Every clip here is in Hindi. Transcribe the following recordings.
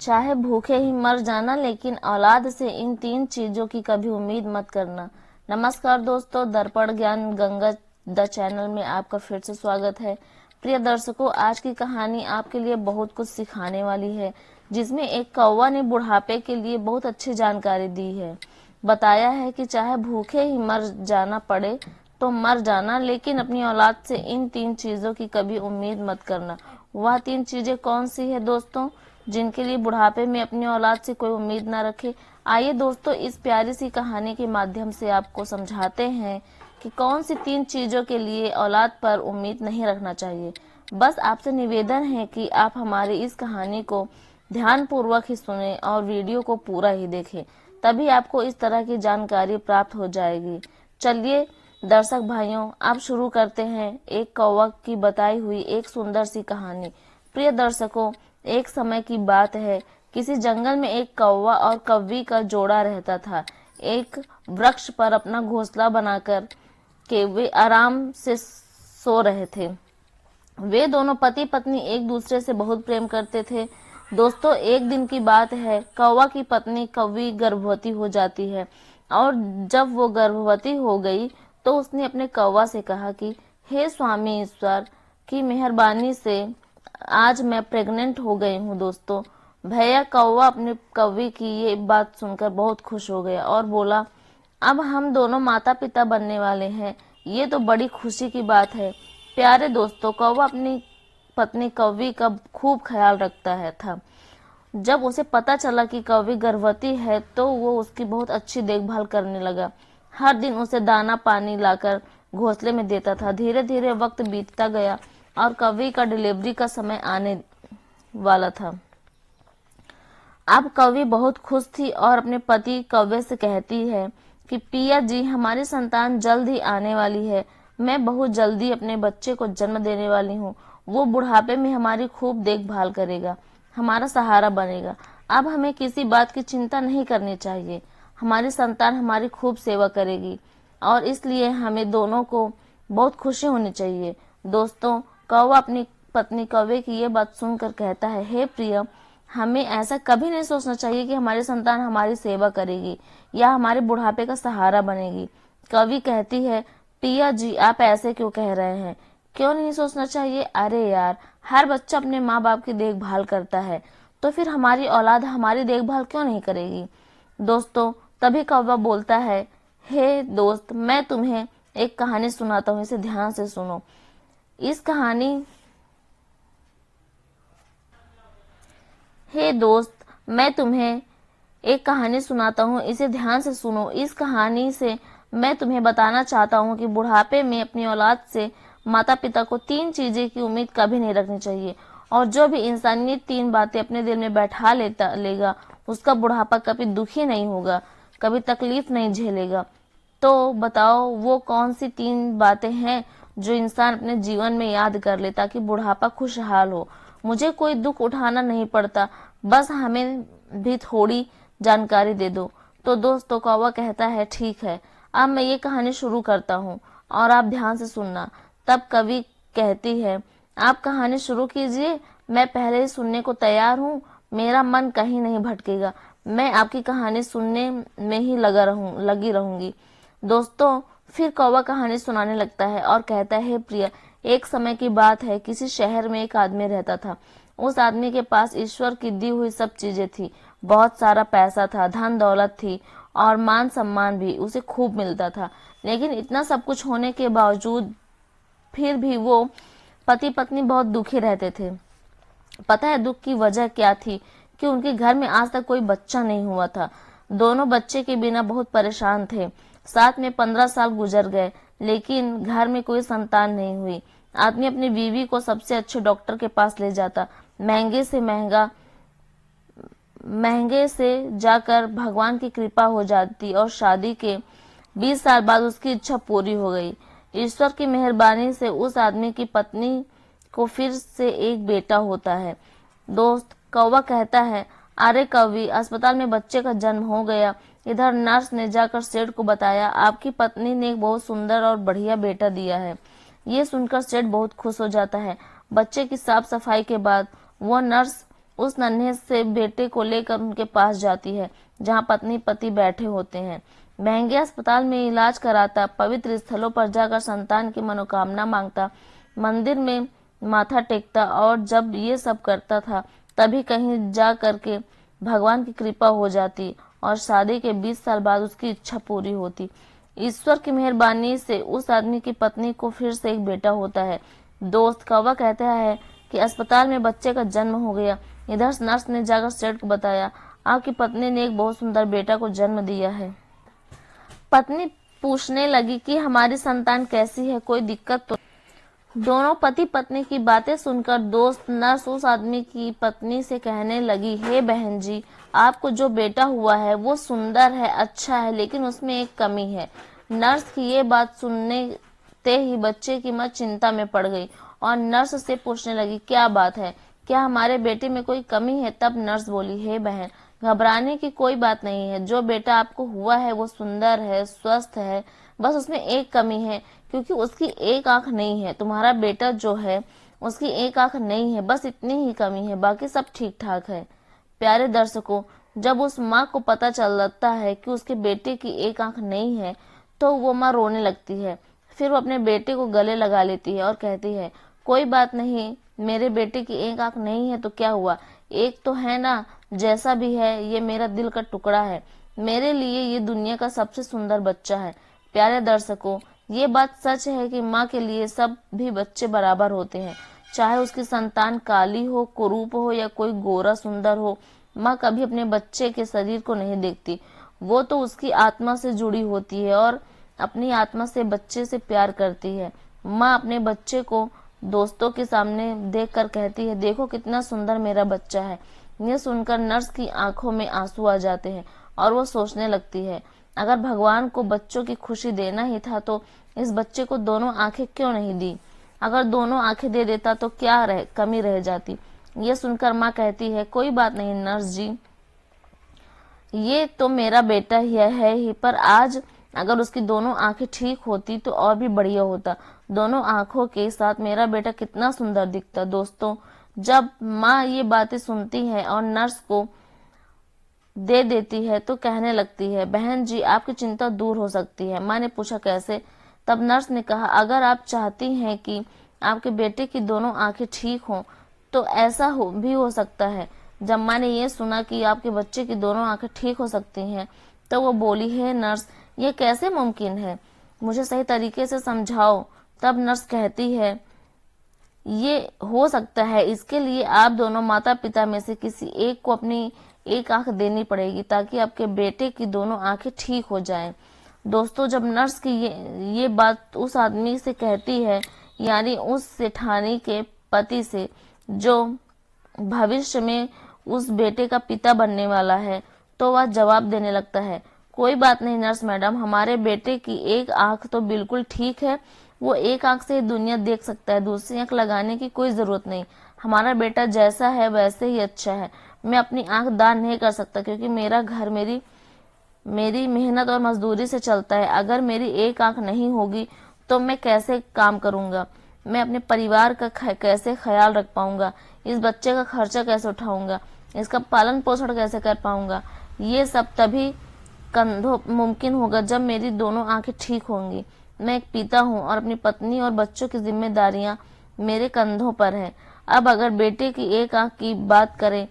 चाहे भूखे ही मर जाना, लेकिन औलाद से इन 3 चीजों की कभी उम्मीद मत करना। नमस्कार दोस्तों, दर्पण ज्ञान गंगा द चैनल में आपका फिर से स्वागत है। प्रिय दर्शकों, आज की कहानी आपके लिए बहुत कुछ सिखाने वाली है, जिसमें एक कौवा ने बुढ़ापे के लिए बहुत अच्छी जानकारी दी है। बताया है कि चाहे भूखे ही मर जाना पड़े तो मर जाना, लेकिन अपनी औलाद से इन 3 चीजों की कभी उम्मीद मत करना। वह 3 चीजें कौन सी है दोस्तों, जिनके लिए बुढ़ापे में अपनी औलाद से कोई उम्मीद ना रखे? आइए दोस्तों, इस प्यारी सी कहानी के माध्यम से आपको समझाते हैं कि कौन सी 3 चीजों के लिए औलाद पर उम्मीद नहीं रखना चाहिए। बस आपसे निवेदन है कि आप हमारी इस कहानी को ध्यान पूर्वक ही सुने और वीडियो को पूरा ही देखें, तभी आपको इस तरह की जानकारी प्राप्त हो जाएगी। चलिए दर्शक भाइयों, आप शुरू करते हैं एक कौवा की बताई हुई एक सुंदर सी कहानी। प्रिय दर्शकों, एक समय की बात है, किसी जंगल में एक कौवा और कौवी का जोड़ा रहता था। एक वृक्ष पर अपना घोंसला बनाकर के वे आराम से सो रहे थे। वे दोनों पति पत्नी एक दूसरे से बहुत प्रेम करते थे। दोस्तों, एक दिन की बात है, कौवा की पत्नी कौवी गर्भवती हो जाती है, और जब वो गर्भवती हो गई तो उसने अपने कौवा से कहा कि हे स्वामी ईश्वर की मेहरबानी से आज मैं प्रेग्नेंट हो गई हूँ। दोस्तों, भैया कौवा अपनी कौवी की ये बात सुनकर बहुत खुश हो गया और बोला, अब हम दोनों माता पिता बनने वाले हैं, ये तो बड़ी खुशी की बात है। प्यारे दोस्तों, कौवा अपनी पत्नी कौवी का खूब ख्याल रखता है था। जब उसे पता चला कि कौवी गर्भवती है तो वो उसकी बहुत अच्छी देखभाल करने लगा। हर दिन उसे दाना पानी लाकर घोंसले में देता था। धीरे धीरे वक्त बीतता गया और कौवी का डिलीवरी का समय आने वाला था। अब कौवी बहुत खुश थी और अपने पति कौवे से कहती है कि पिया जी, हमारी संतान जल्द ही आने वाली है। मैं बहुत जल्दी अपने बच्चे को जन्म देने वाली हूँ। वो बुढ़ापे में हमारी खूब देखभाल करेगा, हमारा सहारा बनेगा। अब हमें किसी बात की चिंता नहीं करनी चाहिए। हमारी संतान हमारी खूब सेवा करेगी और इसलिए हमें दोनों को बहुत खुशी होनी चाहिए। दोस्तों, कौवा अपनी पत्नी कौवे की ये बात सुनकर कहता है, हे प्रिय, हमें ऐसा कभी नहीं सोचना चाहिए कि हमारी संतान हमारी सेवा करेगी या हमारे बुढ़ापे का सहारा बनेगी। कौवी कहती है, पिया जी, आप ऐसे क्यों कह रहे हैं? क्यों नहीं सोचना चाहिए? अरे यार, हर बच्चा अपने माँ बाप की देखभाल करता है, तो फिर हमारी औलाद हमारी देखभाल क्यों नहीं करेगी? दोस्तों, तभी कौवा बोलता है, हे दोस्त, मैं तुम्हें एक कहानी सुनाता हूँ, इसे ध्यान से सुनो। हे दोस्त, मैं तुम्हें एक कहानी सुनाता हूँ, इसे ध्यान से सुनो। इस कहानी से मैं तुम्हें बताना चाहता हूँ कि बुढ़ापे में अपनी औलाद से माता पिता को 3 चीजें की उम्मीद कभी नहीं रखनी चाहिए, और जो भी इंसान ये 3 बातें अपने दिल में बैठा लेगा, उसका बुढ़ापा कभी दुखी नहीं होगा, कभी तकलीफ नहीं झेलेगा। तो बताओ वो कौन सी 3 बातें हैं जो इंसान अपने जीवन में याद कर ले ताकि बुढ़ापा खुशहाल हो। मुझे कोई दुख उठाना नहीं पड़ता, बस हमें भी थोड़ी जानकारी दे दो। तो दोस्तों, कौवा कहता है, ठीक है, अब मैं ये कहानी शुरू करता हूँ और आप ध्यान से सुनना। तब कवि कहती है, आप कहानी शुरू कीजिए, मैं पहले ही सुनने को तैयार हूँ। मेरा मन कहीं नहीं भटकेगा, मैं आपकी कहानी सुनने में ही लगी रहूंगी। दोस्तों, फिर कौवा कहानी सुनाने लगता है और कहता है, प्रिय, एक समय की बात है, किसी शहर में एक आदमी रहता था। उस आदमी के पास ईश्वर की दी हुई सब चीजें थी। बहुत सारा पैसा था, धन दौलत थी और मान सम्मान भी उसे खूब मिलता था। लेकिन इतना सब कुछ होने के बावजूद फिर भी वो पति पत्नी बहुत दुखी रहते थे। पता है दुख की वजह क्या थी? कि उनके घर में आज तक कोई बच्चा नहीं हुआ था। दोनों बच्चे के बिना बहुत परेशान थे। साथ में 15 साल गुजर गए, लेकिन घर में कोई संतान नहीं हुई। आदमी अपनी बीवी को सबसे अच्छे डॉक्टर के पास ले जाता, महंगे से जाकर भगवान की कृपा हो जाती और शादी के 20 साल बाद उसकी इच्छा पूरी हो गई। ईश्वर की मेहरबानी से उस आदमी की पत्नी को फिर से एक बेटा होता है। दोस्त, कौवा कहता है, अरे कौवी, अस्पताल में बच्चे का जन्म हो गया। इधर नर्स ने जाकर सेठ को बताया, आपकी पत्नी ने एक बहुत सुंदर और बढ़िया बेटा दिया है। ये सुनकर सेठ बहुत खुश हो जाता है। बच्चे की साफ सफाई के बाद वो नर्स उस नन्हे से बेटे को लेकर उनके पास जाती है जहां पत्नी पति बैठे होते हैं। महंगे अस्पताल में इलाज कराता, पवित्र स्थलों पर जाकर संतान की मनोकामना मांगता, मंदिर में माथा टेकता, और जब ये सब करता था तभी कहीं जा करके भगवान की कृपा हो जाती और शादी के 20 साल बाद उसकी इच्छा पूरी होती। ईश्वर की मेहरबानी से उस आदमी की पत्नी को फिर से एक बेटा होता है। दोस्त कौवा कहता है कि अस्पताल में बच्चे का जन्म हो गया। इधर नर्स ने जाकर सेठ को बताया, आपकी पत्नी ने एक बहुत सुंदर बेटा को जन्म दिया है। पत्नी पूछने लगी कि हमारी संतान कैसी है, कोई दिक्कत तो? दोनों पति पत्नी की बातें सुनकर दोस्त नर्स उस आदमी की पत्नी से कहने लगी, हे बहन जी, आपको जो बेटा हुआ है वो सुंदर है, अच्छा है, लेकिन उसमें एक कमी है। नर्स की ये बात सुनते ही बच्चे की मां चिंता में पड़ गई और नर्स से पूछने लगी, क्या बात है, क्या हमारे बेटे में कोई कमी है? तब नर्स बोली, हे बहन, घबराने की कोई बात नहीं है, जो बेटा आपको हुआ है वो सुंदर है, स्वस्थ है, बस उसमें एक कमी है, क्योंकि उसकी एक आंख नहीं है। तुम्हारा बेटा जो है उसकी एक आंख नहीं है, बस इतनी ही कमी है, बाकी सब ठीक ठाक है। प्यारे दर्शकों, जब उस माँ को पता चलता है कि उसके बेटे की एक आंख नहीं है तो वो माँ रोने लगती है। फिर वो अपने बेटे को गले लगा लेती है और कहती है, कोई बात नहीं, मेरे बेटे की एक आंख नहीं है तो क्या हुआ, एक तो है ना, जैसा भी है ये मेरा दिल का टुकड़ा है, मेरे लिए ये दुनिया का सबसे सुंदर बच्चा है। प्यारे दर्शकों, ये बात सच है कि माँ के लिए सब भी बच्चे बराबर होते हैं, चाहे उसकी संतान काली हो, कुरूप हो या कोई गोरा सुंदर हो। माँ कभी अपने बच्चे के शरीर को नहीं देखती, वो तो उसकी आत्मा से जुड़ी होती है और अपनी आत्मा से बच्चे से प्यार करती है। माँ अपने बच्चे को दोस्तों के सामने देखकर कहती है, देखो कितना सुंदर मेरा बच्चा है। ये सुनकर नर्स की आंखों में आंसू आ जाते हैं और वो सोचने लगती है, अगर भगवान को बच्चों की खुशी देना ही था तो इस बच्चे को दोनों आंखें क्यों नहीं दी? अगर दोनों आंखें दे देता तो क्या कमी रह जाती? ये सुनकर माँ कहती है, कोई बात नहीं नर्स जी, ये तो मेरा बेटा ही है ही, पर आज अगर उसकी दोनों आंखें ठीक होती तो और भी बढ़िया होता। दोनों आंखों के साथ मेरा बेटा कितना सुंदर दिखता। दोस्तों, जब माँ ये बातें सुनती है और नर्स को दे देती है तो कहने लगती है, बहन जी, आपकी चिंता दूर हो सकती है। माँ ने पूछा, कैसे? तब नर्स ने कहा, अगर आप चाहती हैं कि आपके बेटे की दोनों आंखें ठीक हों तो ऐसा भी हो सकता है। जब माँ ने ये सुना कि आपके बच्चे की दोनों आंखें ठीक हो सकती हैं तो वो बोली, हे नर्स, ये कैसे मुमकिन है, मुझे सही तरीके से समझाओ। तब नर्स कहती है, ये हो सकता है, इसके लिए आप दोनों माता पिता में से किसी एक को अपनी एक आंख देनी पड़ेगी ताकि आपके बेटे की दोनों आंखें ठीक हो जाएं। दोस्तों, जब नर्स की ये बात उस आदमी से कहती है, यानी उस सेठानी के पति से जो भविष्य में उस बेटे का पिता बनने वाला है, तो वह जवाब देने लगता है, कोई बात नहीं नर्स मैडम, हमारे बेटे की एक आंख तो बिल्कुल ठीक है, वो एक आंख से ही दुनिया देख सकता है, दूसरी आंख लगाने की कोई जरूरत नहीं। हमारा बेटा जैसा है वैसे ही अच्छा है। मैं अपनी आंख दान नहीं कर सकता क्योंकि मेरा घर मेरी मेहनत और मजदूरी से चलता है। अगर मेरी एक आंख नहीं होगी तो मैं कैसे काम करूंगा, मैं अपने परिवार का कैसे ख्याल रख पाऊंगा, इस बच्चे का खर्चा कैसे उठाऊंगा, इसका पालन पोषण कैसे कर पाऊंगा। ये सब तभी कंधों मुमकिन होगा जब मेरी दोनों आंखें ठीक होंगी। मैं एक पिता हूँ और अपनी पत्नी और बच्चों की जिम्मेदारियां मेरे कंधों पर है। अब अगर बेटे की एक आंख की बात करें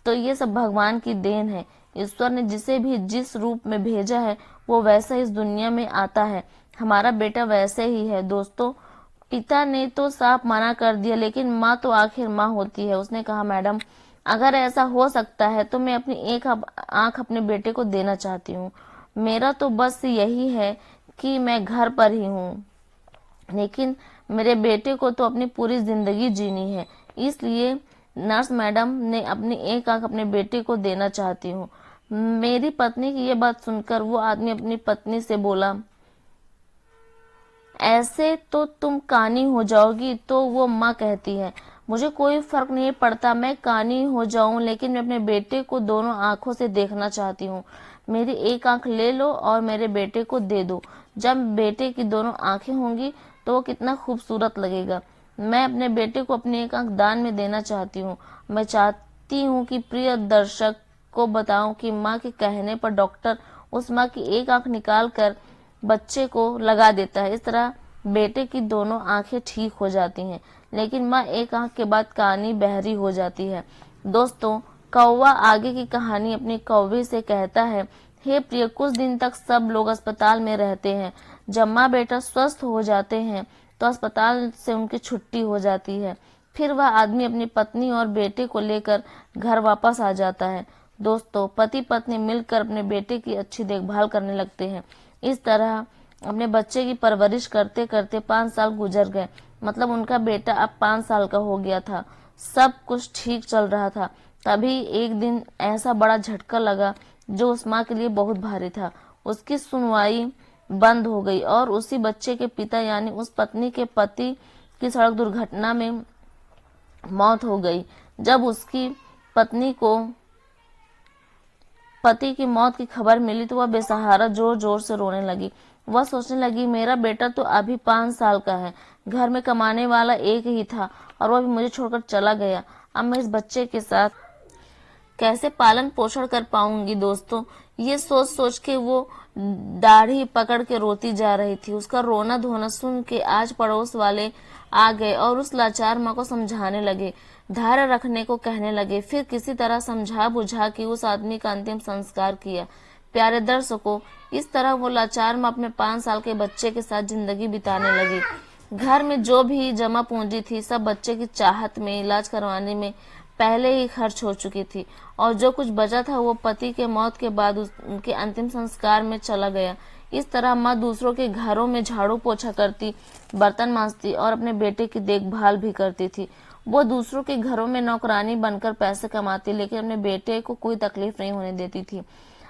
तो ये सब भगवान की देन है। ईश्वर ने जिसे भी जिस रूप में भेजा है वो वैसा इस दुनिया में आता है। हमारा बेटा वैसे ही है। दोस्तों, पिता ने तो साफ मना कर दिया, लेकिन माँ तो आखिर माँ होती है। उसने कहा, मैडम, अगर ऐसा हो सकता है तो मैं अपनी एक आंख अपने बेटे को देना चाहती हूँ। मेरा तो बस यही है कि मैं घर पर ही हूँ, लेकिन मेरे बेटे को तो अपनी पूरी जिंदगी जीनी है, इसलिए नर्स मैडम ने अपनी एक आंख अपने बेटे को देना चाहती हूँ। मेरी पत्नी की ये बात सुनकर वो आदमी अपनी पत्नी से बोला, ऐसे तो तुम कानी हो जाओगी। तो वो माँ कहती है, मुझे कोई फर्क नहीं पड़ता, मैं कानी हो जाऊं, लेकिन मैं अपने बेटे को दोनों आंखों से देखना चाहती हूँ। मेरी एक आंख ले लो और मेरे बेटे को दे दो। जब बेटे की दोनों आंखें होंगी तो वो कितना खूबसूरत लगेगा। मैं अपने बेटे को अपनी एक आंख दान में देना चाहती हूँ। मैं हूँ कि प्रिय दर्शक को बताऊं कि माँ के कहने पर डॉक्टर उस माँ की एक आंख निकाल कर बच्चे को लगा देता है। इस तरह बेटे की दोनों आंखें ठीक हो जाती हैं, लेकिन माँ एक आंख के बाद कानी बहरी हो जाती है। दोस्तों, कौवा आगे की कहानी अपने कौवे से कहता है, हे प्रिय, कुछ दिन तक सब लोग अस्पताल में रहते हैं। जब माँ बेटा स्वस्थ हो जाते हैं तो अस्पताल से उनकी छुट्टी हो जाती है। फिर वह आदमी अपनी पत्नी और बेटे को लेकर घर वापस आ जाता है। दोस्तों, पति पत्नी मिलकर अपने बेटे की अच्छी देखभाल करने लगते हैं। इस तरह अपने बच्चे की परवरिश करते करते 5 साल गुजर गए। मतलब उनका बेटा अब 5 साल का हो गया था। सब कुछ ठीक चल रहा था। तभी एक दिन ऐसा बड़ा झटका लगा जो उस माँ के लिए बहुत भारी था। उसकी सुनवाई बंद हो गई और उसी बच्चे के पिता यानी उस पत्नी के पति की सड़क दुर्घटना में मौत हो गई। जब उसकी पत्नी को पति की मौत की खबर मिली तो वह बेसहारा जोर जोर से रोने लगी। वह सोचने लगी, मेरा बेटा तो अभी 5 साल का है, घर में कमाने वाला एक ही था और वह भी मुझे छोड़कर चला गया। अब मैं इस बच्चे के साथ कैसे पालन पोषण कर पाऊंगी। दोस्तों, ये सोच सोच के वो दाढ़ी पकड़ के रोती जा रही थी। उसका रोना धोना सुन के आज पड़ोस वाले आ गए और उस लाचार माँ को समझाने लगे, धैर्य रखने को कहने लगे। फिर किसी तरह समझा बुझा के उस आदमी का अंतिम संस्कार किया। प्यारे दर्शकों, इस तरह वो लाचार माँ अपने 5 साल के बच्चे के साथ जिंदगी बिताने लगी। घर में जो भी जमा पूंजी थी सब बच्चे की चाहत में, इलाज करवाने में पहले ही खर्च हो चुकी थी और जो कुछ बचा था वो पति के मौत के बाद उनके अंतिम संस्कार में चला गया। इस तरह माँ दूसरों के घरों में झाड़ू पोछा करती, बर्तन मांजती और अपने बेटे की देखभाल भी करती थी। वो दूसरों के घरों में नौकरानी बनकर पैसे कमाती, लेकिन अपने बेटे को कोई तकलीफ नहीं होने देती थी।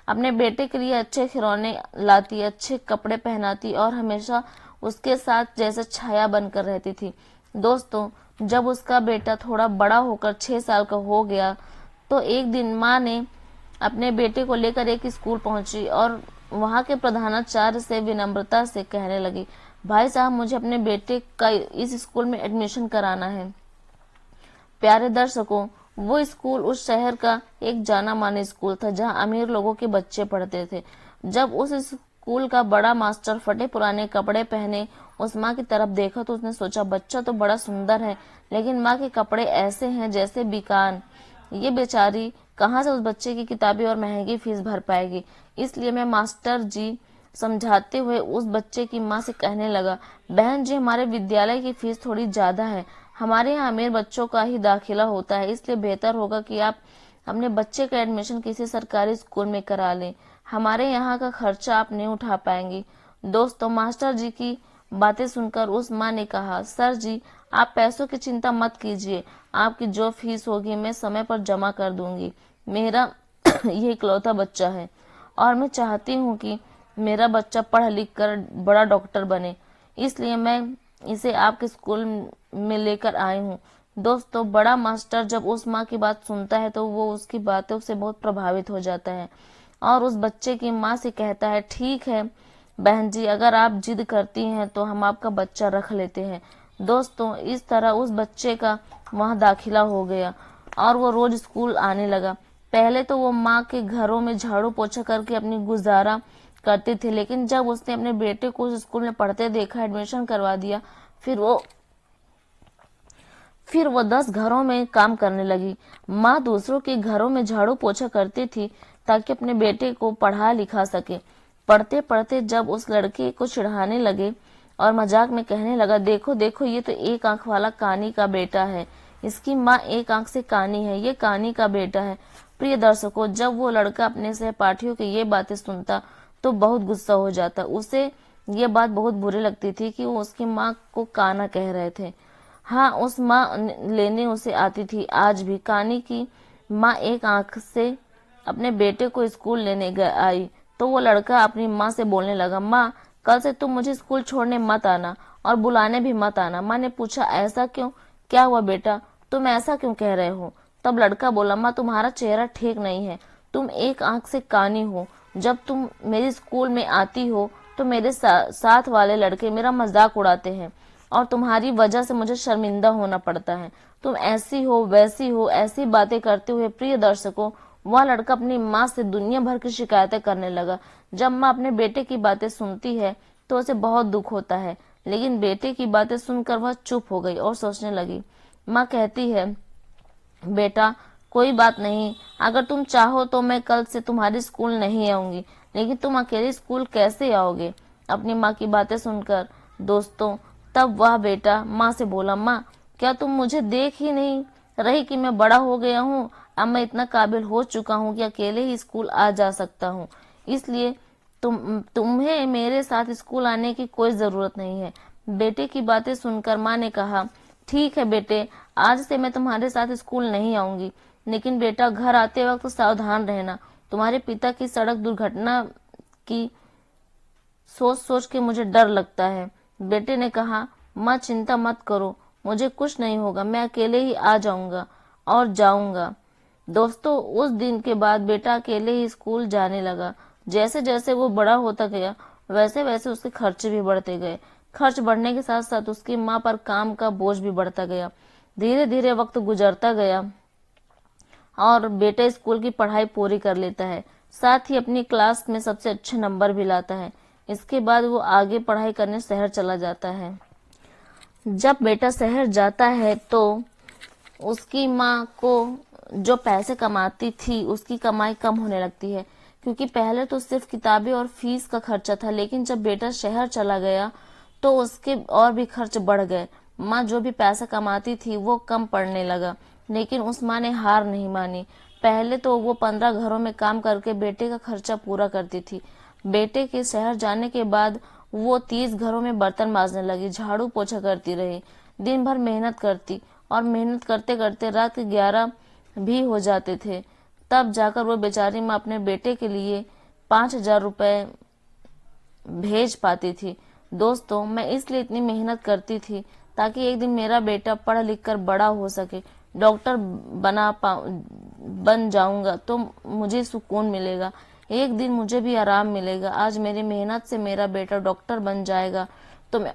अपने बेटे के लिए अच्छे खिलौने लाती, अच्छे कपड़े पहनाती और हमेशा उसके साथ जैसे छाया बनकर रहती थी। दोस्तों, जब उसका बेटा थोड़ा बड़ा होकर 6 साल का हो गया तो एक दिन माँ ने अपने बेटे को लेकर एक स्कूल पहुंची और वहां के प्रधानाचार्य से विनम्रता से कहने लगी, भाई साहब, मुझे अपने बेटे का इस स्कूल में एडमिशन कराना है। प्यारे दर्शकों, वो स्कूल उस शहर का एक जाना माना स्कूल था जहां अमीर लोगों के बच्चे पढ़ते थे। जब उस स्कूल का बड़ा मास्टर फटे पुराने कपड़े पहने उस माँ की तरफ देखा तो उसने सोचा, बच्चा तो बड़ा सुंदर है, लेकिन माँ के कपड़े ऐसे हैं जैसे बिकान। ये बेचारी कहाँ से उस बच्चे की किताबें और महंगी फीस भर पाएगी। इसलिए मैं मास्टर जी समझाते हुए उस बच्चे की माँ से कहने लगा, बहन जी, हमारे विद्यालय की फीस थोड़ी ज्यादा है। हमारे यहाँ अमीर बच्चों का ही दाखिला होता है, इसलिए बेहतर होगा कि आप अपने बच्चे का एडमिशन किसी सरकारी स्कूल में करा लें। हमारे यहाँ का खर्चा आप नहीं उठा पाएंगी। दोस्तों, मास्टर जी की बातें सुनकर उस माँ ने कहा, सर जी, आप पैसों की चिंता मत कीजिए, आपकी जो फीस होगी मैं समय पर जमा कर दूंगी। मेरा ये इकलौता बच्चा है और मैं चाहती हूँ कि मेरा बच्चा पढ़ लिख कर बड़ा डॉक्टर बने, इसलिए मैं इसे आपके स्कूल में लेकर आई हूँ। दोस्तों, बड़ा मास्टर जब उस माँ की बात सुनता है तो वो उसकी बातों से बहुत प्रभावित हो जाता है और उस बच्चे की माँ से कहता है, ठीक है बहन जी, अगर आप जिद करती हैं तो हम आपका बच्चा रख लेते हैं। दोस्तों, इस तरह उस बच्चे का वहां दाखिला हो गया और वो रोज स्कूल आने लगा। पहले तो वो माँ के घरों में झाड़ू पोछा करके अपनी गुजारा करती थी, लेकिन जब उसने अपने बेटे को उस स्कूल में पढ़ते देखा, एडमिशन करवा दिया, फिर वो 10 घरों में काम करने लगी। माँ दूसरों के घरों में झाड़ू पोछा करती थी ताकि अपने बेटे को पढ़ा लिखा सके। पढ़ते पढ़ते जब उस लड़के को चिढ़ाने लगे और मजाक में कहने लगा, देखो देखो, ये तो एक आंख वाला कानी का बेटा है, इसकी माँ एक आंख से कानी है, ये कानी का बेटा है। प्रिय दर्शकों, जब वो लड़का अपने सहपाठियों की ये बातें सुनता तो बहुत गुस्सा हो जाता। उसे ये बात बहुत बुरी लगती थी कि वो उसकी माँ को काना कह रहे थे। हाँ, उस माँ लेने उसे आती थी आज भी। कानी की माँ एक आंख से अपने बेटे को स्कूल लेने आई तो वो लड़का अपनी माँ से बोलने लगा, माँ, कल से तुम मुझे स्कूल छोड़ने मत आना और बुलाने भी मत आना। माँ ने पूछा, ऐसा क्यों, क्या हुआ बेटा, तुम ऐसा क्यों कह रहे हो? तब लड़का बोला, माँ, तुम्हारा चेहरा ठीक नहीं है, तुम एक आंख से कानी हो। जब तुम मेरे स्कूल में आती हो तो मेरे साथ वाले लड़के मेरा मजाक उड़ाते हैं। और तुम्हारी वजह से मुझे शर्मिंदा होना पड़ता है। तुम ऐसी हो वैसी हो ऐसी बातें करते हुए प्रिय दर्शकों, वह लड़का अपनी माँ से दुनिया भर की शिकायतें करने लगा। जब माँ अपने बेटे की बातें सुनती है तो उसे बहुत दुख होता है, लेकिन बेटे की बातें सुनकर वह चुप हो गई और सोचने लगी। माँ कहती है, बेटा कोई बात नहीं, अगर तुम चाहो तो मैं कल से तुम्हारे स्कूल नहीं आऊंगी, लेकिन तुम अकेले स्कूल कैसे आओगे? अपनी माँ की बातें सुनकर दोस्तों, तब वह बेटा माँ से बोला, माँ क्या तुम मुझे देख ही नहीं रही कि मैं बड़ा हो गया हूँ? अब मैं इतना काबिल हो चुका हूँ कि अकेले ही स्कूल आ जा सकता हूँ, इसलिए तुम्हें मेरे साथ स्कूल आने की कोई जरूरत नहीं है। बेटे की बातें सुनकर माँ ने कहा, ठीक है बेटे, आज से मैं तुम्हारे साथ स्कूल नहीं आऊंगी, लेकिन बेटा घर आते वक्त सावधान रहना। तुम्हारे पिता की सड़क दुर्घटना की सोच सोच के मुझे डर लगता है। बेटे ने कहा, माँ चिंता मत करो, मुझे कुछ नहीं होगा, मैं अकेले ही आ जाऊंगा और जाऊंगा। दोस्तों, उस दिन के बाद बेटा अकेले ही स्कूल जाने लगा। जैसे जैसे वो बड़ा होता गया वैसे वैसे उसके खर्चे भी बढ़ते गए। खर्च बढ़ने के साथ साथ उसकी माँ पर काम का बोझ भी बढ़ता गया। धीरे धीरे वक्त गुजरता गया और बेटा स्कूल की पढ़ाई पूरी कर लेता है, साथ ही अपनी क्लास में सबसे अच्छे नंबर भी लाता है। इसके बाद वो आगे पढ़ाई करने शहर चला जाता है। जब बेटा शहर जाता है तो उसकी माँ को जो पैसे कमाती थी उसकी कमाई कम होने लगती है, क्योंकि पहले तो सिर्फ किताबें और फीस का खर्चा था, लेकिन जब बेटा शहर चला गया तो उसके और भी खर्च बढ़ गए। माँ जो भी पैसा कमाती थी वो कम पड़ने लगा, लेकिन उस माँ ने हार नहीं मानी। पहले तो वो 15 घरों में काम करके बेटे का खर्चा पूरा करती थी। बेटे के शहर जाने के बाद वो 30 घरों में बर्तन मांजने लगी, झाड़ू पोछा करती रही, दिन भर मेहनत करती और मेहनत करते करते रात के 11 भी हो जाते थे। तब जाकर वो बेचारी माँ अपने बेटे के लिए 5,000 रुपए भेज पाती थी। दोस्तों, मैं इसलिए इतनी मेहनत करती थी ताकि एक दिन मेरा बेटा पढ़ लिख कर बड़ा हो सके, डॉक्टर बन जाऊंगा तो मुझे सुकून मिलेगा, एक दिन मुझे भी आराम मिलेगा। आज मेरी मेहनत से मेरा बेटा डॉक्टर बन जाएगा तो मैं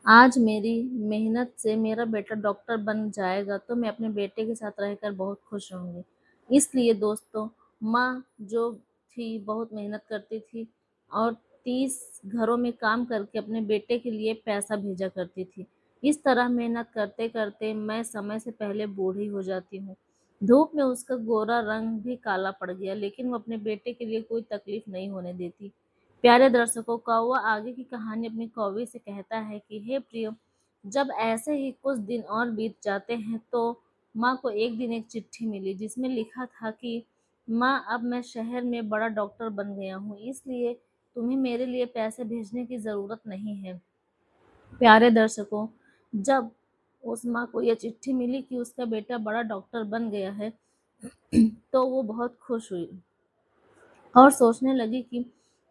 आज मेरी मेहनत से मेरा बेटा डॉक्टर बन जाएगा तो मैं अपने बेटे के साथ रहकर बहुत खुश होंगी। इसलिए दोस्तों, माँ जो थी बहुत मेहनत करती थी और 30 घरों में काम करके अपने बेटे के लिए पैसा भेजा करती थी। इस तरह मेहनत करते करते मैं समय से पहले बूढ़ी हो जाती हूँ। धूप में उसका गोरा रंग भी काला पड़ गया, लेकिन वो अपने बेटे के लिए कोई तकलीफ नहीं होने देती। प्यारे दर्शकों, कौवा आगे की कहानी अपनी कौवी से कहता है कि हे प्रिय, जब ऐसे ही कुछ दिन और बीत जाते हैं तो माँ को एक दिन एक चिट्ठी मिली जिसमें लिखा था कि माँ, अब मैं शहर में बड़ा डॉक्टर बन गया हूँ, इसलिए तुम्हें मेरे लिए पैसे भेजने की ज़रूरत नहीं है। प्यारे दर्शकों, जब उस माँ को यह चिट्ठी मिली कि उसका बेटा बड़ा डॉक्टर बन गया है तो वो बहुत खुश हुई और सोचने लगी कि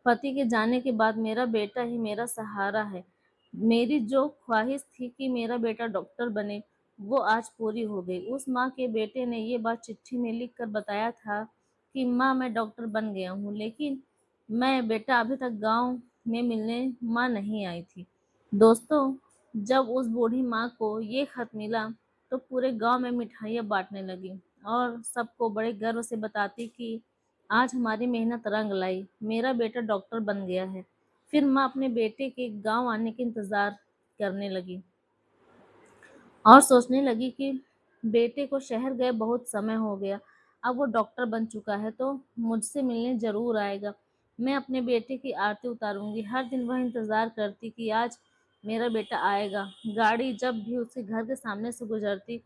पति के जाने के बाद मेरा बेटा ही मेरा सहारा है। मेरी जो ख्वाहिश थी कि मेरा बेटा डॉक्टर बने, वो आज पूरी हो गई। उस माँ के बेटे ने ये बात चिट्ठी में लिख कर बताया था कि माँ, मैं डॉक्टर बन गया हूँ, लेकिन मैं बेटा अभी तक गांव में मिलने माँ नहीं आई थी। दोस्तों, जब उस बूढ़ी माँ को ये खत मिला तो पूरे गांव में मिठाइयाँ बांटने लगी और सबको बड़े गर्व से बताती कि आज हमारी मेहनत रंग लाई, मेरा बेटा डॉक्टर बन गया है। फिर माँ अपने बेटे के गांव आने के इंतजार करने लगी और सोचने लगी कि बेटे को शहर गए बहुत समय हो गया, अब वो डॉक्टर बन चुका है तो मुझसे मिलने जरूर आएगा। मैं अपने बेटे की आरती उतारूंगी। हर दिन वह इंतजार करती कि आज मेरा बेटा आएगा। गाड़ी जब भी उसके घर के सामने से गुजरती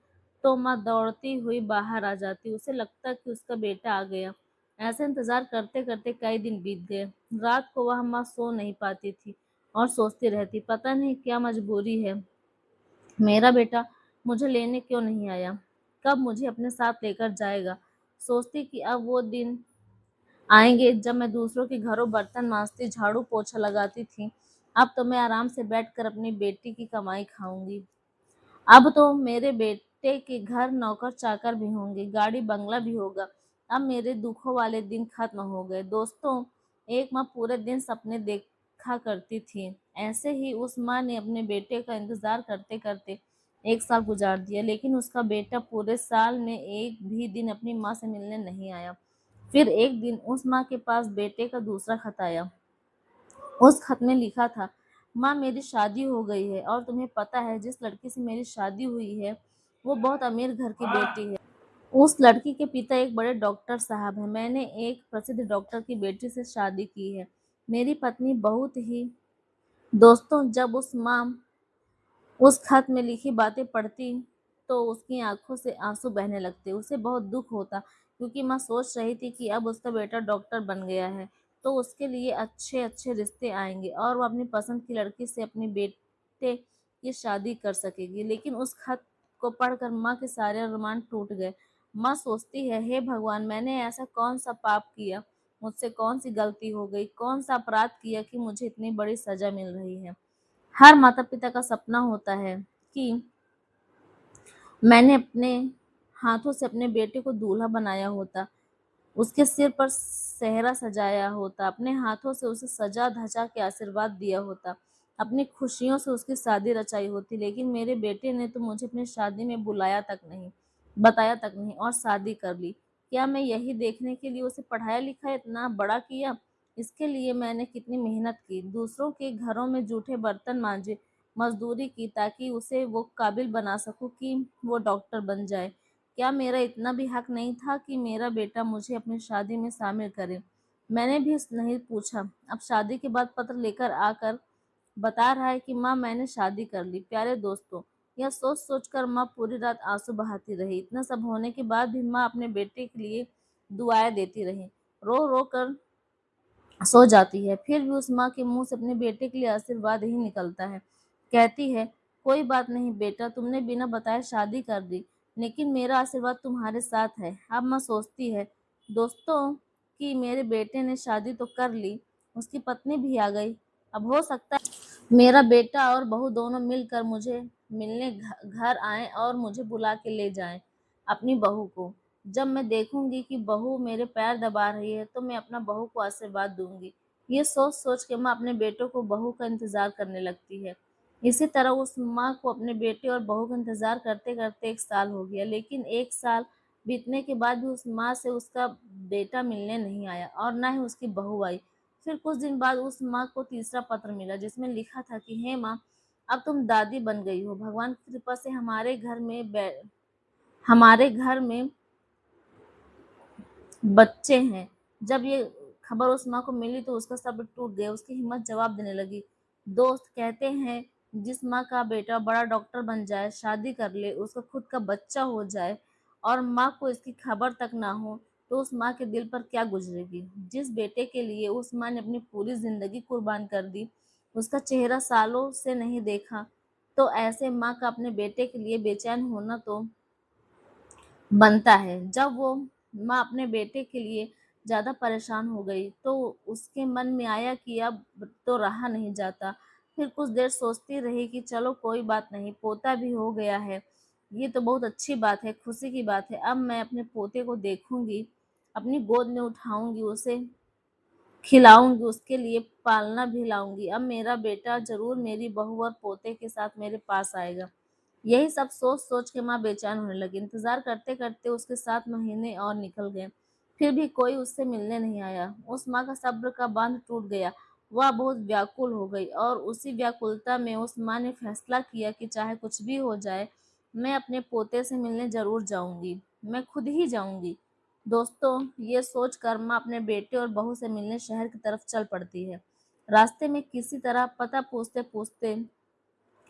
तो माँ दौड़ती हुई बाहर आ जाती, उसे लगता कि उसका बेटा आ गया। ऐसे इंतजार करते करते कई दिन बीत गए। रात को वह माँ सो नहीं पाती थी और सोचती रहती, पता नहीं क्या मजबूरी है, मेरा बेटा मुझे लेने क्यों नहीं आया, कब मुझे अपने साथ लेकर जाएगा। सोचती कि अब वो दिन आएंगे जब मैं दूसरों के घरों बर्तन मांजती, झाड़ू पोछा लगाती थी। अब तो मैं आराम से बैठकर अपनी बेटी की कमाई खाऊंगी। अब तो मेरे बेटे के घर नौकर चाकर भी होंगे, गाड़ी बंगला भी होगा। अब मेरे दुखों वाले दिन खत्म हो गए। दोस्तों, एक माँ पूरे दिन सपने लिखा करती थी। ऐसे ही उस माँ ने अपने बेटे का इंतजार करते करते 1 साल गुजार दिया, लेकिन उसका बेटा पूरे साल में एक भी दिन अपनी माँ से मिलने नहीं आया। फिर एक दिन उस माँ के पास बेटे का दूसरा खत आया। उस खत में लिखा था, माँ मेरी शादी हो गई है और तुम्हें पता है जिस लड़की से मेरी शादी हुई है वो बहुत अमीर घर की बेटी है। उस लड़की के पिता एक बड़े डॉक्टर साहब हैं। मैंने एक प्रसिद्ध डॉक्टर की बेटी से शादी की है। मेरी पत्नी बहुत ही दोस्तों, जब उस माँ उस खत में लिखी बातें पढ़ती तो उसकी आंखों से आंसू बहने लगते। उसे बहुत दुख होता क्योंकि माँ सोच रही थी कि अब उसका बेटा डॉक्टर बन गया है तो उसके लिए अच्छे अच्छे रिश्ते आएंगे और वो अपनी पसंद की लड़की से अपने बेटे की शादी कर सकेगी। लेकिन उस खत को पढ़कर माँ के सारे अरमान टूट गए। माँ सोचती है, हे भगवान, मैंने ऐसा कौन सा पाप किया, मुझसे कौन सी गलती हो गई, कौन सा अपराध किया कि मुझे इतनी बड़ी सजा मिल रही है। हर माता-पिता का सपना होता है कि मैंने अपने हाथों से अपने बेटे को दूल्हा बनाया होता, उसके सिर पर सेहरा सजाया होता, अपने हाथों से उसे सजा-धजा के आशीर्वाद दिया होता, अपनी खुशियों से उसकी शादी रचाई होती। लेकिन मेरे बेटे ने तो मुझे अपनी शादी में बुलाया तक नहीं, बताया तक नहीं और शादी कर ली। क्या मैं यही देखने के लिए उसे पढ़ाया-लिखाया, इतना बड़ा किया? इसके लिए मैंने कितनी मेहनत की, दूसरों के घरों में जूठे बर्तन मांजे, मजदूरी की ताकि उसे वो काबिल बना सकूं कि वो डॉक्टर बन जाए। क्या मेरा इतना भी हक नहीं था कि मेरा बेटा मुझे अपनी शादी में शामिल करे? मैंने भी नहीं पूछा। अब शादी के बाद पत्र लेकर आकर बता रहा है कि माँ मैंने शादी कर ली। प्यारे दोस्तों, यह सोच सोच कर माँ पूरी रात आंसू बहाती रही। इतना सब होने के बाद भी माँ अपने बेटे के लिए दुआएं देती रही, रो रो कर सो जाती है, फिर भी उस माँ के मुंह से अपने बेटे के लिए आशीर्वाद ही निकलता है। कहती है, कोई बात नहीं बेटा, तुमने बिना बताए शादी कर दी, लेकिन मेरा आशीर्वाद तुम्हारे साथ है। अब माँ सोचती है दोस्तों कि मेरे बेटे ने शादी तो कर ली, उसकी पत्नी भी आ गई। अब हो सकता है मेरा बेटा और बहू दोनों मिलकर मुझे मिलने घर आएं और मुझे बुला के ले जाएं अपनी बहू को। जब मैं देखूंगी कि बहू मेरे पैर दबा रही है तो मैं अपना बहू को आशीर्वाद दूंगी। ये सोच सोच के माँ अपने बेटों को बहू का इंतजार करने लगती है। इसी तरह उस माँ को अपने बेटे और बहू का इंतजार करते करते 1 साल हो गया, लेकिन 1 साल बीतने के बाद भी उस माँ से उसका बेटा मिलने नहीं आया और न ही उसकी बहू आई। फिर कुछ दिन बाद उस माँ को तीसरा पत्र मिला जिसमें लिखा था कि हे माँ, अब तुम दादी बन गई हो। भगवान की कृपा से हमारे घर में बच्चे हैं। जब ये खबर उस माँ को मिली तो उसका सब्र टूट गया, उसकी हिम्मत जवाब देने लगी। दोस्त कहते हैं जिस माँ का बेटा बड़ा डॉक्टर बन जाए, शादी कर ले, उसका खुद का बच्चा हो जाए और माँ को इसकी खबर तक ना हो तो उस माँ के दिल पर क्या गुजरेगी। जिस बेटे के लिए उस माँ ने अपनी पूरी जिंदगी कुर्बान कर दी, उसका चेहरा सालों से नहीं देखा, तो ऐसे माँ का अपने बेटे के लिए बेचैन होना तो बनता है। जब वो माँ अपने बेटे के लिए ज़्यादा परेशान हो गई तो उसके मन में आया कि अब तो रहा नहीं जाता। फिर कुछ देर सोचती रही कि चलो कोई बात नहीं, पोता भी हो गया है, ये तो बहुत अच्छी बात है, खुशी की बात है। अब मैं अपने पोते को देखूंगी, अपनी गोद में उठाऊंगी, उसे खिलाऊंगी, उसके लिए पालना भी लाऊंगी। अब मेरा बेटा जरूर मेरी बहू और पोते के साथ मेरे पास आएगा। यही सब सोच सोच के माँ बेचैन होने लगी। इंतजार करते करते उसके 7 महीने और निकल गए, फिर भी कोई उससे मिलने नहीं आया। उस माँ का सब्र का बांध टूट गया, वह बहुत व्याकुल हो गई और उसी व्याकुलता में उस माँ ने फैसला किया कि चाहे कुछ भी हो जाए, मैं अपने पोते से मिलने जरूर जाऊंगी, मैं खुद ही जाऊंगी। दोस्तों, ये सोच कर माँ अपने बेटे और बहू से मिलने शहर की तरफ चल पड़ती है। रास्ते में किसी तरह पता पूछते पूछते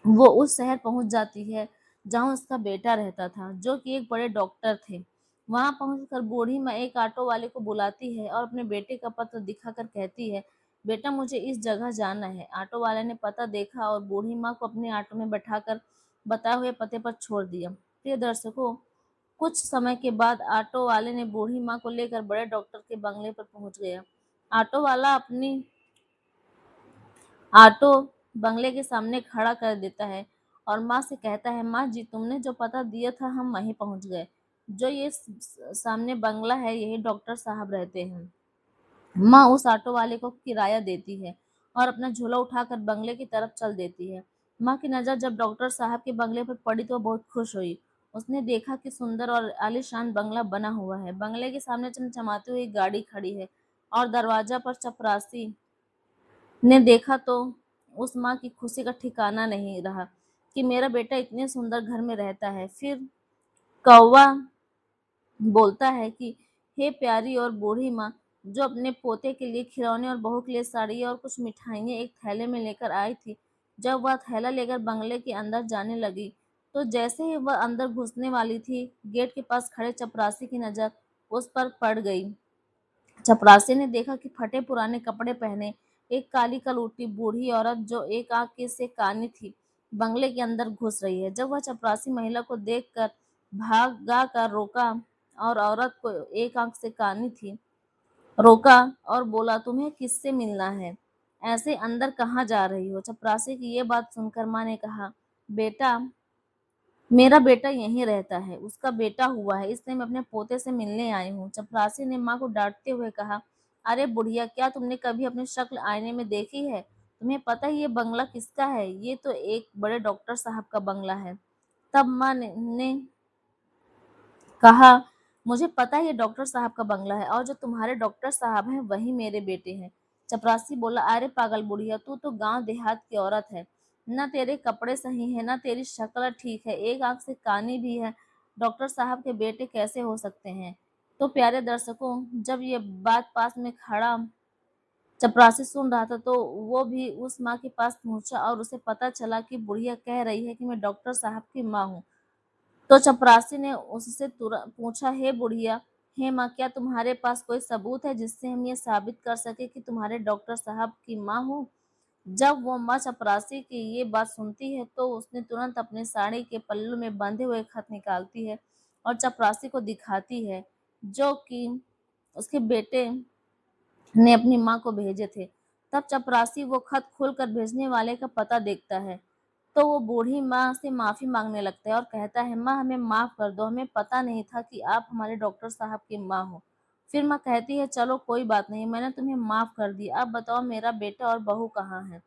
वो उस शहर पहुंच जाती है जहां उसका बेटा रहता था, जो कि एक बड़े डॉक्टर थे। वहां पहुंचकर बूढ़ी माँ एक ऑटो वाले को बुलाती है और अपने बेटे का पत्र दिखाकर कहती है, बेटा मुझे इस जगह जाना है। ऑटो वाले ने पता देखा और बूढ़ी माँ को अपने ऑटो में बैठाकर बताए हुए पते पर छोड़ दिया। प्रिय दर्शकों, कुछ समय के बाद ऑटो वाले ने बूढ़ी माँ को लेकर बड़े डॉक्टर के बंगले पर पहुंच गया। ऑटो वाला अपनी ऑटो बंगले के सामने खड़ा कर देता है और माँ से कहता है, माँ जी, तुमने जो पता दिया था हम वहीं पहुंच गए। जो ये सामने बंगला है, यही डॉक्टर साहब रहते हैं। माँ उस ऑटो वाले को किराया देती है और अपना झोला उठाकर बंगले की तरफ चल देती है। माँ की नज़र जब डॉक्टर साहब के बंगले पर पड़ी तो वो बहुत खुश हुई। उसने देखा कि सुंदर और आलीशान बंगला बना हुआ है। बंगले के सामने चमचमाती हुई गाड़ी खड़ी है और दरवाजा पर चपरासी ने देखा तो उस माँ की खुशी का ठिकाना नहीं रहा कि मेरा बेटा इतने सुंदर घर में रहता है। फिर कौवा बोलता है कि हे प्यारी और बूढ़ी माँ, जो अपने पोते के लिए खिलौने और बहू के लिए साड़ी और कुछ मिठाइयाँ एक थैले में लेकर आई थी। जब वह थैला लेकर बंगले के अंदर जाने लगी तो जैसे ही वह अंदर घुसने वाली थी, गेट के पास खड़े चपरासी की नजर उस पर पड़ गई। चपरासी ने देखा कि फटे पुराने कपड़े पहने एक काली कलूटी बूढ़ी औरत जो एक आंख से कानी थी, बंगले के अंदर घुस रही है। जब वह चपरासी महिला को देखकर भागा कर रोका और औरत को एक आंख से कानी थी रोका और बोला, तुम्हें किससे मिलना है? ऐसे अंदर कहाँ जा रही हो? चपरासी की ये बात सुनकर माँ ने कहा, बेटा, मेरा बेटा यहीं रहता है, उसका बेटा हुआ है, इसलिए मैं अपने पोते से मिलने आई हूँ। चपरासी ने माँ को डांटते हुए कहा, अरे बुढ़िया, क्या तुमने कभी अपनी शक्ल आईने में देखी है? तुम्हें पता है ये बंगला किसका है? ये तो एक बड़े डॉक्टर साहब का बंगला है। तब माँ ने कहा, मुझे पता है ये डॉक्टर साहब का बंगला है और जो तुम्हारे डॉक्टर साहब हैं वही मेरे बेटे हैं। चपरासी बोला, अरे पागल बुढ़िया, तू तो गांव देहात की औरत है, ना तेरे कपड़े सही है, ना तेरी शक्ल ठीक है, एक आंख से कानी भी है, डॉक्टर साहब के बेटे कैसे हो सकते हैं? तो प्यारे दर्शकों, जब ये बात पास में खड़ा चपरासी सुन रहा था तो वो भी उस माँ के पास पहुंचा और उसे पता चला कि बुढ़िया कह रही है कि मैं डॉक्टर साहब की माँ हूँ। तो चपरासी ने उससे तुरंत पूछा, हे बुढ़िया, हे माँ, क्या तुम्हारे पास कोई सबूत है जिससे हम ये साबित कर सके कि तुम्हारे डॉक्टर साहब की माँ हो? जब वो माँ चपरासी की ये बात सुनती है तो उसने तुरंत अपने साड़ी के पल्लू में बंधे हुए खत निकालती है और चपरासी को दिखाती है, जो कि उसके बेटे ने अपनी माँ को भेजे थे। तब चपरासी वो खत खोलकर भेजने वाले का पता देखता है तो वो बूढ़ी माँ से माफी मांगने लगता है और कहता है, माँ, हमें माफ कर दो, हमें पता नहीं था कि आप हमारे डॉक्टर साहब की माँ हो। फिर माँ कहती है, चलो कोई बात नहीं, मैंने तुम्हें माफ कर दिया, अब बताओ मेरा बेटा और बहू कहाँ है?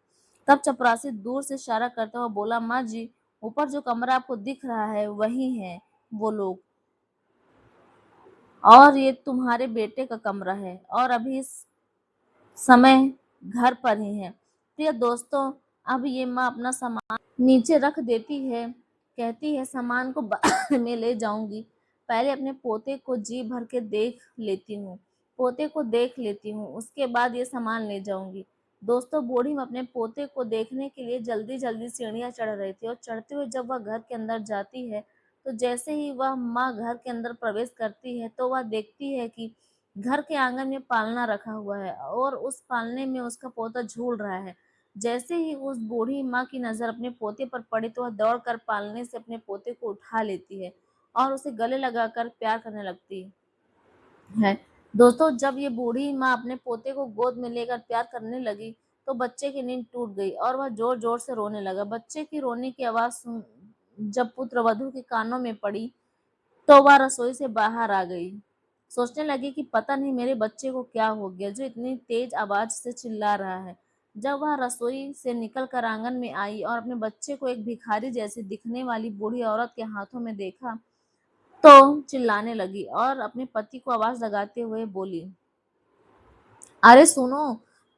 तब चपरासी दूर से इशारा करता हुआ बोला, माँ जी, ऊपर जो कमरा आपको दिख रहा है वही है वो लोग, और ये तुम्हारे बेटे का कमरा है और अभी इस समय घर पर ही है। प्रिय दोस्तों, अब ये माँ अपना सामान नीचे रख देती है, कहती है, सामान को बाद में ले जाऊंगी, पहले अपने पोते को जी भर के देख लेती हूँ, पोते को देख लेती हूँ, उसके बाद ये सामान ले जाऊंगी। दोस्तों, बूढ़ी माँ अपने पोते को देखने के लिए जल्दी जल्दी सीढ़ियाँ चढ़ रही थी और चढ़ते हुए जब वह घर के अंदर जाती है तो जैसे ही वह माँ घर के अंदर प्रवेश करती है तो वह देखती है कि घर के आंगन में पालना रखा हुआ है और उस पालने में उसका पोता झूल रहा है। जैसे ही उस बूढ़ी माँ की नजर अपने पोते पर पड़ी तो वह दौड़कर पालने से अपने पोते को उठा लेती है और उसे गले लगाकर प्यार करने लगती है। दोस्तों, जब ये बूढ़ी माँ अपने पोते को गोद में लेकर प्यार करने लगी तो बच्चे की नींद टूट गई और वह जोर जोर से रोने लगा। बच्चे की रोने की आवाज सुन जब पुत्र वधू के कानों में पड़ी तो वह रसोई से बाहर आ गई। सोचने लगी कि पता नहीं मेरे बच्चे को क्या हो गया जो इतनी तेज आवाज से चिल्ला रहा है। जब वह रसोई से निकलकर आंगन में आई और अपने बच्चे को एक भिखारी जैसी दिखने वाली बूढ़ी औरत के हाथों में देखा तो चिल्लाने लगी और अपने पति को आवाज लगाते हुए बोली, अरे सुनो,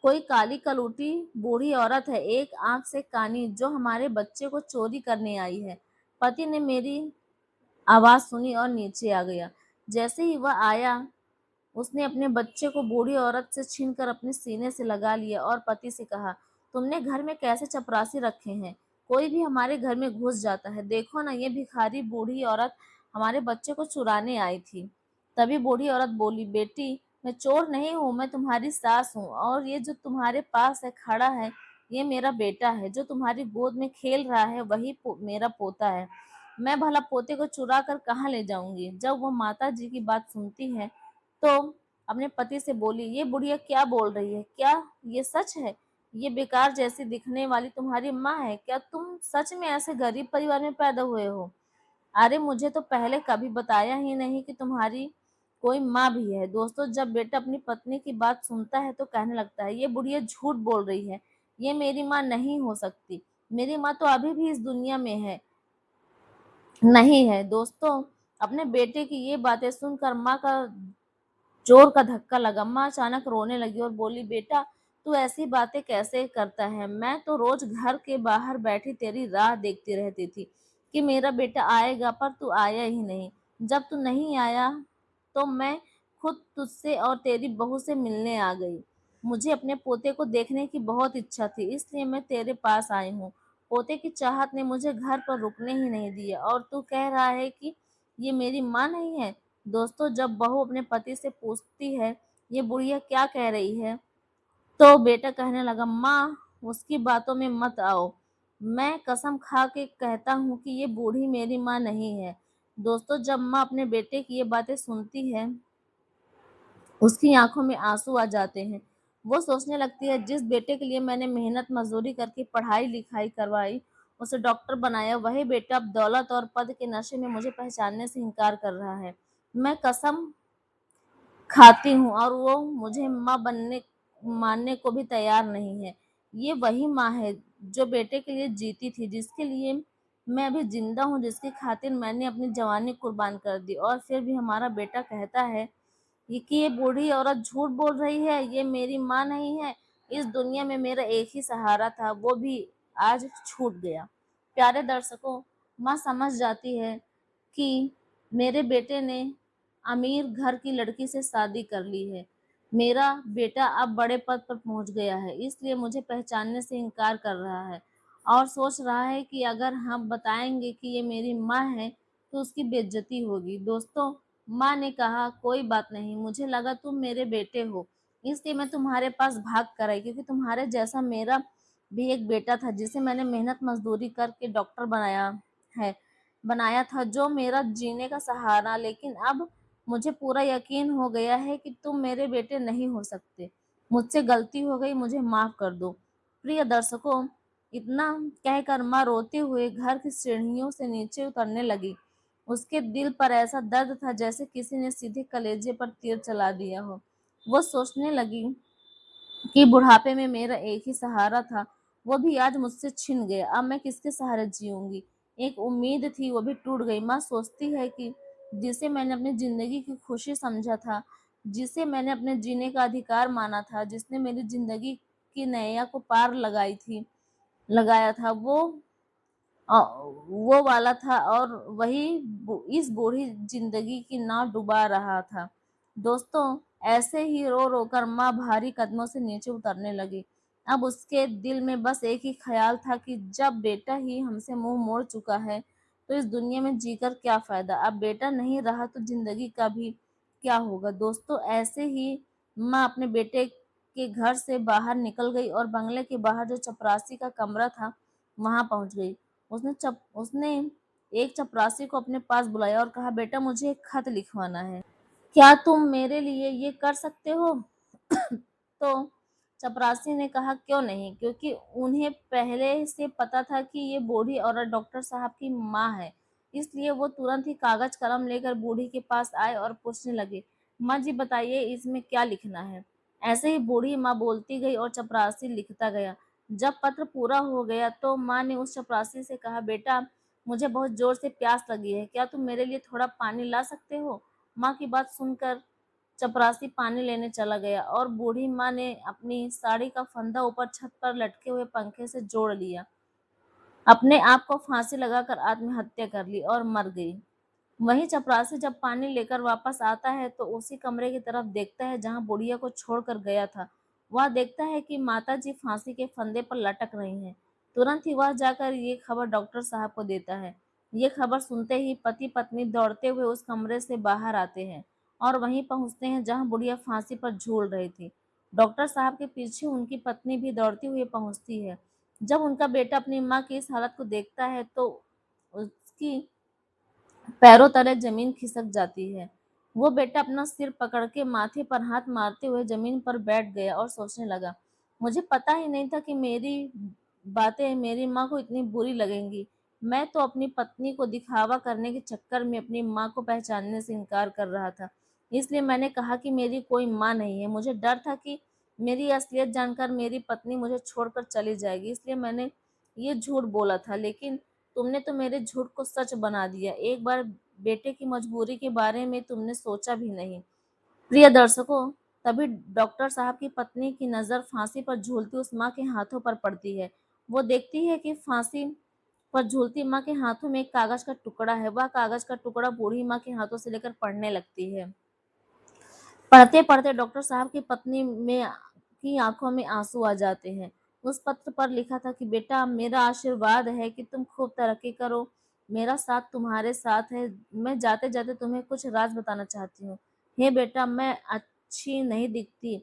कोई काली कलूटी बूढ़ी औरत है, एक आंख से कानी, जो हमारे बच्चे को चोरी करने आई है। पति ने मेरी आवाज सुनी और नीचे आ गया। जैसे ही वह आया उसने अपने बच्चे को बूढ़ी औरत से छीनकर अपने सीने से लगा लिया और पति से कहा, तुमने घर में कैसे चपरासी रखे हैं? कोई भी हमारे घर में घुस जाता है, देखो ना, ये भिखारी बूढ़ी औरत हमारे बच्चे को चुराने आई थी। तभी बूढ़ी औरत बोली, बेटी, मैं चोर नहीं हूँ, मैं तुम्हारी सास हूँ और ये जो तुम्हारे पास है खड़ा है ये मेरा बेटा है, जो तुम्हारी गोद में खेल रहा है वही मेरा पोता है। मैं भला पोते को चुरा कर कहाँ ले जाऊंगी? जब वो माता जी की बात सुनती है तो अपने पति से बोली, ये बुढ़िया क्या बोल रही है? क्या ये सच है? ये बेकार जैसी दिखने वाली तुम्हारी माँ है? क्या तुम सच में ऐसे गरीब परिवार में पैदा हुए हो? अरे मुझे तो पहले कभी बताया ही नहीं कि तुम्हारी कोई माँ भी है। दोस्तों, जब बेटा अपनी पत्नी की बात सुनता है तो कहने लगता है, ये बुढ़िया झूठ बोल रही है, ये मेरी माँ नहीं हो सकती, मेरी माँ तो अभी भी इस दुनिया में है नहीं है। दोस्तों, अपने बेटे की ये बातें सुनकर माँ का जोर का धक्का लगा। माँ अचानक रोने लगी और बोली, बेटा तू ऐसी बातें कैसे करता है? मैं तो रोज घर के बाहर बैठी तेरी राह देखती रहती थी कि मेरा बेटा आएगा, पर तू आया ही नहीं। जब तू नहीं आया तो मैं खुद तुझसे और तेरी बहू से मिलने आ गई। मुझे अपने पोते को देखने की बहुत इच्छा थी, इसलिए मैं तेरे पास आई हूँ। पोते की चाहत ने मुझे घर पर रुकने ही नहीं दिया, और तू कह रहा है कि ये मेरी माँ नहीं है। दोस्तों, जब बहू अपने पति से पूछती है, ये बुढ़िया क्या कह रही है, तो बेटा कहने लगा, माँ उसकी बातों में मत आओ। मैं कसम खा के कहता हूँ कि ये बूढ़ी मेरी माँ नहीं है। दोस्तों, जब माँ अपने बेटे की ये बातें सुनती है, उसकी आंखों में आंसू आ जाते हैं। वो सोचने लगती है, जिस बेटे के लिए मैंने मेहनत मजदूरी करके पढ़ाई लिखाई करवाई, उसे डॉक्टर बनाया, वही बेटा अब दौलत और पद के नशे में मुझे पहचानने से इनकार कर रहा है। मैं कसम खाती हूँ और वो मुझे माँ बनने मानने को भी तैयार नहीं है। ये वही माँ है जो बेटे के लिए जीती थी, जिसके लिए मैं अभी जिंदा हूँ, जिसकी खातिर मैंने अपनी जवानी कुर्बान कर दी, और फिर भी हमारा बेटा कहता है ये कि ये बूढ़ी औरत झूठ बोल रही है, ये मेरी माँ नहीं है। इस दुनिया में मेरा एक ही सहारा था, वो भी आज छूट गया। प्यारे दर्शकों, माँ समझ जाती है कि मेरे बेटे ने अमीर घर की लड़की से शादी कर ली है। मेरा बेटा अब बड़े पद पर पहुंच गया है, इसलिए मुझे पहचानने से इनकार कर रहा है और सोच रहा है कि अगर हम बताएंगे कि ये मेरी माँ है तो उसकी बेइज्जती होगी। दोस्तों, माँ ने कहा, कोई बात नहीं, मुझे लगा तुम मेरे बेटे हो, इसलिए मैं तुम्हारे पास भाग कर आई, क्योंकि तुम्हारे जैसा मेरा भी एक बेटा था जिसे मैंने मेहनत मजदूरी करके डॉक्टर है बनाया था, जो मेरा जीने का सहारा। लेकिन अब मुझे पूरा यकीन हो गया है कि तुम मेरे बेटे नहीं हो सकते। मुझसे गलती हो गई, मुझे माफ कर दो। प्रिय दर्शकों, इतना कहकर माँ रोते हुए घर की सीढ़ियों से नीचे उतरने लगी। उसके दिल पर ऐसा दर्द था जैसे किसी ने सीधे कलेजे पर तीर चला दिया हो। वो सोचने लगी कि बुढ़ापे में मेरा एक ही सहारा था, वो भी आज मुझसे छिन गया। अब मैं किसके सहारे जीऊंगी? एक उम्मीद थी, वो भी टूट गई। माँ सोचती है कि जिसे मैंने अपनी जिंदगी की खुशी समझा था, जिसे मैंने अपने जीने का अधिकार माना था, जिसने मेरी जिंदगी की नैया को पार लगाया था, वो वाला था, और वही इस बूढ़ी जिंदगी की नाव डुबा रहा था। दोस्तों, ऐसे ही रो रो कर माँ भारी कदमों से नीचे उतरने लगी। अब उसके दिल में बस एक ही ख्याल था कि जब बेटा ही हमसे मुंह मोड़ चुका है तो इस दुनिया में जीकर क्या फायदा। अब बेटा नहीं रहा तो जिंदगी का भी क्या होगा। दोस्तों, ऐसे ही माँ अपने बेटे के घर से बाहर निकल गई और बंगले के बाहर जो चपरासी का कमरा था वहां पहुंच गई। उसने एक चपरासी को अपने पास बुलाया और कहा, बेटा मुझे एक खत लिखवाना है, क्या तुम मेरे लिए ये कर सकते हो? तो चपरासी ने कहा, क्यों नहीं, क्योंकि उन्हें पहले से पता था कि ये बूढ़ी औरत डॉक्टर साहब की माँ है। इसलिए वो तुरंत ही कागज कलम लेकर बूढ़ी के पास आए और पूछने लगे, माँ जी बताइए इसमें क्या लिखना है। ऐसे ही बूढ़ी माँ बोलती गई और चपरासी लिखता गया। जब पत्र पूरा हो गया तो माँ ने उस चपरासी से कहा, बेटा मुझे बहुत जोर से प्यास लगी है, क्या तुम मेरे लिए थोड़ा पानी ला सकते हो? माँ की बात सुनकर चपरासी पानी लेने चला गया और बूढ़ी माँ ने अपनी साड़ी का फंदा ऊपर छत पर लटके हुए पंखे से जोड़ लिया, अपने आप को फांसी लगाकर आत्महत्या कर ली और मर गई। वहीं चपरासी जब पानी लेकर वापस आता है तो उसी कमरे की तरफ देखता है जहां बुढ़िया को छोड़कर गया था। वह देखता है कि माताजी फांसी के फंदे पर लटक रही हैं। तुरंत ही वह जाकर ये खबर डॉक्टर साहब को देता है। ये खबर सुनते ही पति पत्नी दौड़ते हुए उस कमरे से बाहर आते हैं और वहीं पहुंचते हैं जहां बुढ़िया फांसी पर झूल रही थी। डॉक्टर साहब के पीछे उनकी पत्नी भी दौड़ती हुई पहुंचती है। जब उनका बेटा अपनी माँ की इस हालत को देखता है तो उसकी पैरों तले जमीन खिसक जाती है। वो बेटा अपना सिर पकड़ के माथे पर हाथ मारते हुए जमीन पर बैठ गया और सोचने लगा, मुझे पता ही नहीं था कि मेरी बातें मेरी माँ को इतनी बुरी लगेंगी। मैं तो अपनी पत्नी को दिखावा करने के चक्कर में अपनी माँ को पहचानने से इनकार कर रहा था। इसलिए मैंने कहा कि मेरी कोई माँ नहीं है। मुझे डर था कि मेरी असलियत जानकर मेरी पत्नी मुझे छोड़कर चली जाएगी, इसलिए मैंने ये झूठ बोला था। लेकिन तुमने तो मेरे झूठ को सच बना दिया। एक बार बेटे की मजबूरी के बारे में तुमने सोचा भी नहीं। प्रिय दर्शकों, तभी डॉक्टर साहब की पत्नी की नज़र फांसी पर झूलती उस माँ के हाथों पर पड़ती है। वो देखती है कि फांसी पर झूलती माँ के हाथों में एक कागज का टुकड़ा है। वह कागज का टुकड़ा बूढ़ी माँ के हाथों से लेकर पढ़ने लगती है। पढ़ते पढ़ते डॉक्टर साहब की पत्नी में की आंखों में आंसू आ जाते हैं। उस पत्र पर लिखा था कि बेटा, मेरा आशीर्वाद है कि तुम खूब तरक्की करो। मेरा साथ तुम्हारे साथ है। मैं जाते जाते तुम्हें कुछ राज बताना चाहती हूँ। हे बेटा, मैं अच्छी नहीं दिखती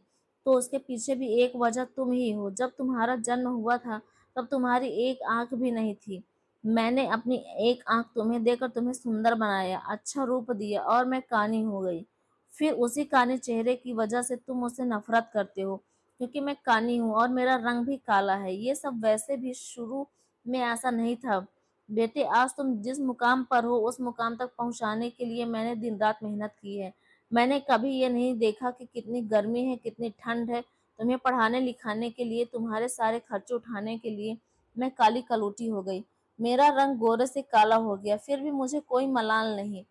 तो उसके पीछे भी एक वजह तुम ही हो। जब तुम्हारा जन्म हुआ था तब तुम्हारी एक आंख भी नहीं थी। मैंने अपनी एक आंख तुम्हें देकर तुम्हें सुंदर बनाया, अच्छा रूप दिया और मैं कानी हो गई। फिर उसी काले चेहरे की वजह से तुम मुझसे नफरत करते हो, क्योंकि मैं कानी हूँ और मेरा रंग भी काला है। ये सब वैसे भी शुरू में ऐसा नहीं था। बेटे, आज तुम जिस मुकाम पर हो उस मुकाम तक पहुंचाने के लिए मैंने दिन रात मेहनत की है। मैंने कभी ये नहीं देखा कि कितनी गर्मी है, कितनी ठंड है। तुम्हें पढ़ाने लिखाने के लिए, तुम्हारे सारे खर्चे उठाने के लिए मैं काली कलूटी हो गई। मेरा रंग गोरे से काला हो गया, फिर भी मुझे कोई मलाल नहीं।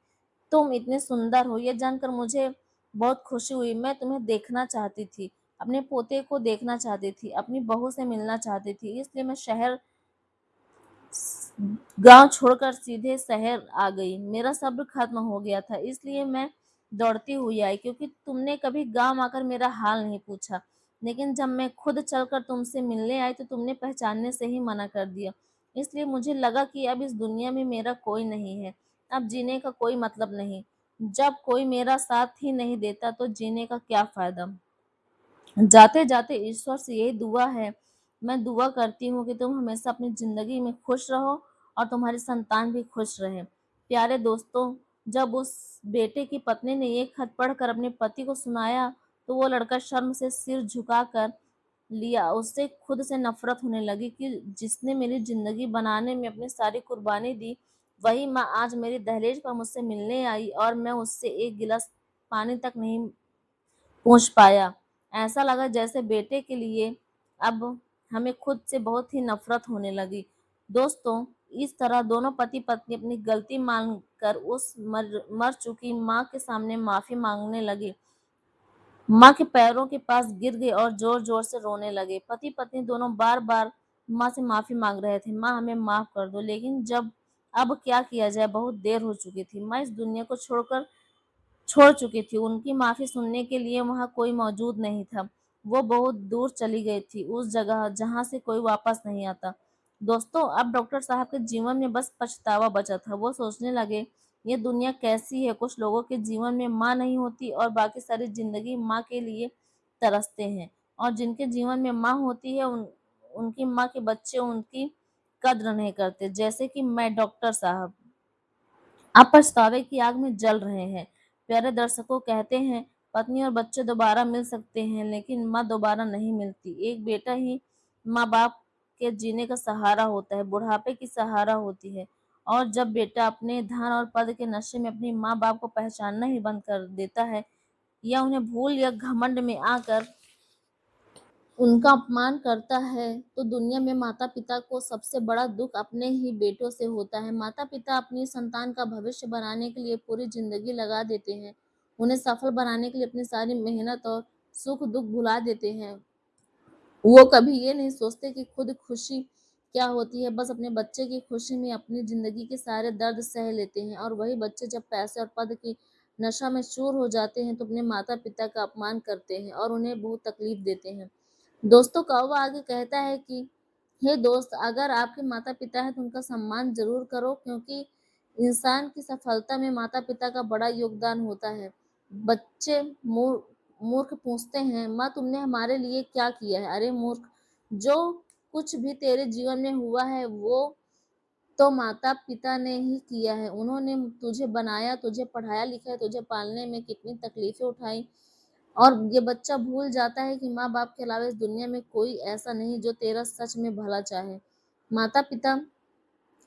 तुम इतने सुंदर हो, ये जानकर मुझे बहुत खुशी हुई। मैं तुम्हें देखना चाहती थी, अपने पोते को देखना चाहती थी, अपनी बहू से मिलना चाहती थी। इसलिए मैं शहर गांव छोड़कर सीधे शहर आ गई। मेरा सब्र खत्म हो गया था, इसलिए मैं दौड़ती हुई आई, क्योंकि तुमने कभी गांव आकर मेरा हाल नहीं पूछा। लेकिन जब मैं खुद चलकर तुमसे मिलने आई तो तुमने पहचानने से ही मना कर दिया। इसलिए मुझे लगा कि अब इस दुनिया में मेरा कोई नहीं है, अब जीने का कोई मतलब नहीं। जब कोई मेरा साथ ही नहीं देता तो जीने का क्या फायदा। जाते जाते ईश्वर से यही दुआ है, मैं दुआ करती हूँ कि तुम हमेशा अपनी जिंदगी में खुश रहो और तुम्हारी संतान भी खुश रहे। प्यारे दोस्तों, जब उस बेटे की पत्नी ने ये खत पढ़कर अपने पति को सुनाया तो वो लड़का शर्म से सिर झुकाकर लिया। उससे खुद से नफरत होने लगी कि जिसने मेरी जिंदगी बनाने में अपनी सारी कुर्बानी दी, वही माँ आज मेरी दहलीज पर मुझसे मिलने आई और मैं उससे एक गिलास पानी तक नहीं पूछ पाया। ऐसा लगा जैसे बेटे के लिए अब हमें खुद से बहुत ही नफरत होने लगी। दोस्तों, इस तरह दोनों पति पत्नी अपनी गलती मानकर उस मर चुकी माँ के सामने माफी मांगने लगे। माँ के पैरों के पास गिर गए और जोर जोर से रोने लगे। पति पत्नी दोनों बार बार माँ से माफी मांग रहे थे, माँ हमें माफ कर दो। लेकिन जब अब क्या किया जाए, बहुत देर हो चुकी थी। माँ इस दुनिया को छोड़ चुकी थी। उनकी माफी सुनने के लिए वहां कोई मौजूद नहीं था। वो बहुत दूर चली गई थी, उस जगह जहां से कोई वापस नहीं आता। दोस्तों, अब डॉक्टर साहब के जीवन में बस पछतावा बचा था। वो सोचने लगे, ये दुनिया कैसी है। कुछ लोगों के जीवन में माँ नहीं होती और बाकी सारी जिंदगी माँ के लिए तरसते हैं, और जिनके जीवन में माँ होती है उनकी माँ के बच्चे उनकी कद्र नहीं करते, जैसे कि मैं। डॉक्टर साहब आप पछतावे की आग में जल रहे हैं। प्यारे दर्शकों, कहते हैं पत्नी और बच्चे दोबारा मिल सकते हैं, लेकिन माँ दोबारा नहीं मिलती। एक बेटा ही माँ बाप के जीने का सहारा होता है, बुढ़ापे की सहारा होती है। और जब बेटा अपने धन और पद के नशे में अपनी माँ बाप को पहचानना ही बंद कर देता है, या उन्हें भूल या घमंड में आकर उनका अपमान करता है, तो दुनिया में माता पिता को सबसे बड़ा दुख अपने ही बेटों से होता है। माता पिता अपनी संतान का भविष्य बनाने के लिए पूरी जिंदगी लगा देते हैं, उन्हें सफल बनाने के लिए अपनी सारी मेहनत और सुख दुख भुला देते हैं। वो कभी ये नहीं सोचते कि खुद खुशी क्या होती है। बस अपने बच्चे की खुशी में अपनी जिंदगी के सारे दर्द सह लेते हैं। और वही बच्चे जब पैसे और पद की नशा में चूर हो जाते हैं तो अपने माता पिता का अपमान करते हैं और उन्हें बहुत तकलीफ देते हैं। दोस्तों, कौवा आगे कहता है कि हे दोस्त, अगर आपके माता पिता हैं तो उनका सम्मान जरूर करो, क्योंकि इंसान की सफलता में माता पिता का बड़ा योगदान होता है। बच्चे मूर्ख पूछते हैं, माँ तुमने हमारे लिए क्या किया है। अरे मूर्ख, जो कुछ भी तेरे जीवन में हुआ है वो तो माता पिता ने ही किया है। उन्होंने तुझे बनाया, तुझे पढ़ाया लिखाया, तुझे पालने में कितनी तकलीफें उठाई। और ये बच्चा भूल जाता है कि माँ बाप के अलावा इस दुनिया में कोई ऐसा नहीं जो तेरा सच में भला चाहे। माता पिता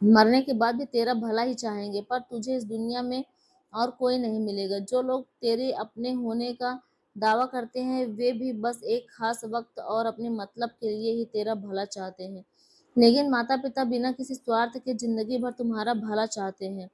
मरने के बाद भी तेरा भला ही चाहेंगे, पर तुझे इस दुनिया में और कोई नहीं मिलेगा। जो लोग तेरे अपने होने का दावा करते हैं वे भी बस एक खास वक्त और अपने मतलब के लिए ही तेरा भला चाहते हैं। लेकिन माता पिता बिना किसी स्वार्थ के जिंदगी भर तुम्हारा भला चाहते हैं।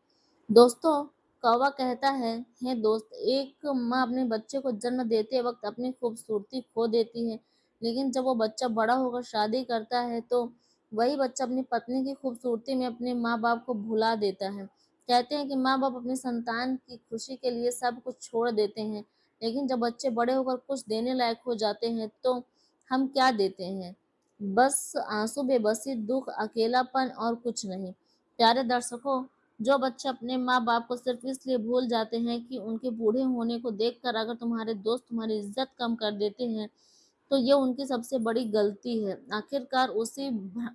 दोस्तों, कौवा कहता है, हे दोस्त, एक माँ अपने बच्चे को जन्म देते वक्त अपनी खूबसूरती खो देती है, लेकिन जब वो बच्चा बड़ा होकर शादी करता है तो वही बच्चा अपनी पत्नी की खूबसूरती में अपने माँ बाप को भुला देता है। कहते हैं कि माँ बाप अपनी संतान की खुशी के लिए सब कुछ छोड़ देते हैं, लेकिन जब बच्चे बड़े होकर कुछ देने लायक हो जाते हैं तो हम क्या देते हैं? बस आंसू, बेबसी, दुख, अकेलापन और कुछ नहीं। प्यारे दर्शकों, जो बच्चे अपने माँ बाप को सिर्फ इसलिए भूल जाते हैं कि उनके बूढ़े होने को देखकर अगर तुम्हारे दोस्त तुम्हारी इज्जत कम कर देते हैं तो ये उनकी सबसे बड़ी गलती है। आखिरकार उसी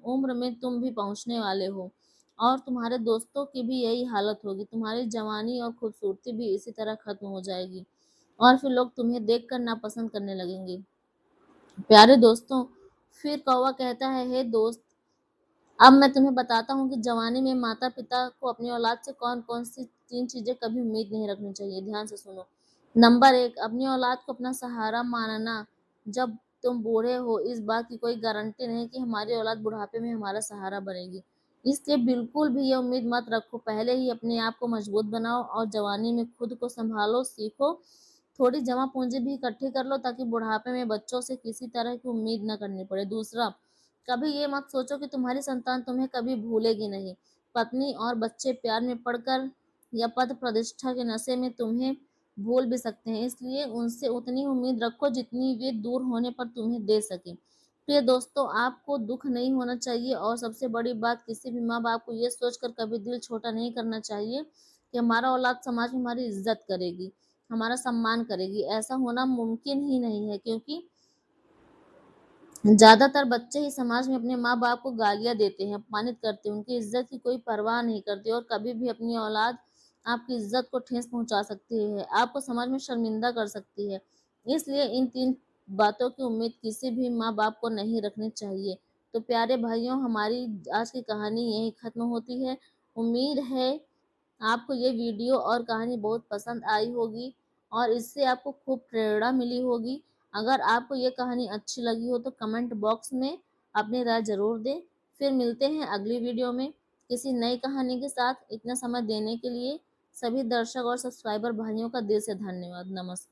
उम्र में तुम भी पहुंचने वाले हो और तुम्हारे दोस्तों की भी यही हालत होगी। तुम्हारी जवानी और खूबसूरती भी इसी तरह खत्म हो जाएगी और फिर लोग तुम्हें देखकर नापसंद करने लगेंगे। प्यारे दोस्तों, फिर कौवा कहता है, हे दोस्त, अब मैं तुम्हें बताता हूँ कि जवानी में माता पिता को अपनी औलाद से कौन कौन सी 3 चीजें कभी उम्मीद नहीं रखनी चाहिए। ध्यान से सुनो। नंबर 1, अपनी औलाद को अपना सहारा मानना। जब तुम बूढ़े हो, इस बात की कोई गारंटी नहीं कि हमारी औलाद बुढ़ापे में हमारा सहारा बनेगी। इसलिए बिल्कुल भी ये उम्मीद मत रखो। पहले ही अपने आप को मजबूत बनाओ और जवानी में खुद को संभालो, सीखो। थोड़ी जमा पूंजी भी इकट्ठी कर लो ताकि बुढ़ापे में बच्चों से किसी तरह की उम्मीद न करनी पड़े। दूसरा, कभी ये मत सोचो कि तुम्हारी संतान तुम्हें कभी भूलेगी नहीं। पत्नी और बच्चे प्यार में पड़कर या पद प्रतिष्ठा के नशे में तुम्हें भूल भी सकते हैं, इसलिए उनसे उतनी उम्मीद रखो जितनी वे दूर होने पर तुम्हें दे सके। प्रिय दोस्तों, आपको दुख नहीं होना चाहिए और सबसे बड़ी बात, किसी भी माँ बाप को ये सोचकर कभी दिल छोटा नहीं करना चाहिए कि हमारा औलाद समाज में हमारी इज्जत करेगी, हमारा सम्मान करेगी। ऐसा होना मुमकिन ही नहीं है, क्योंकि ज्यादातर बच्चे ही समाज में अपने माँ बाप को गालियां देते हैं, अपमानित करते हैं, उनकी इज्जत की कोई परवाह नहीं करते और कभी भी अपनी औलाद आपकी इज्जत को ठेस पहुंचा सकती है, आपको समाज में शर्मिंदा कर सकती है। इसलिए इन 3 बातों की उम्मीद किसी भी माँ बाप को नहीं रखनी चाहिए। तो प्यारे भाइयों, हमारी आज की कहानी यही खत्म होती है। उम्मीद है आपको ये वीडियो और कहानी बहुत पसंद आई होगी और इससे आपको खूब प्रेरणा मिली होगी। अगर आपको ये कहानी अच्छी लगी हो तो कमेंट बॉक्स में अपनी राय जरूर दें। फिर मिलते हैं अगली वीडियो में किसी नई कहानी के साथ। इतना समय देने के लिए सभी दर्शक और सब्सक्राइबर भाइयों का दिल से धन्यवाद। नमस्कार।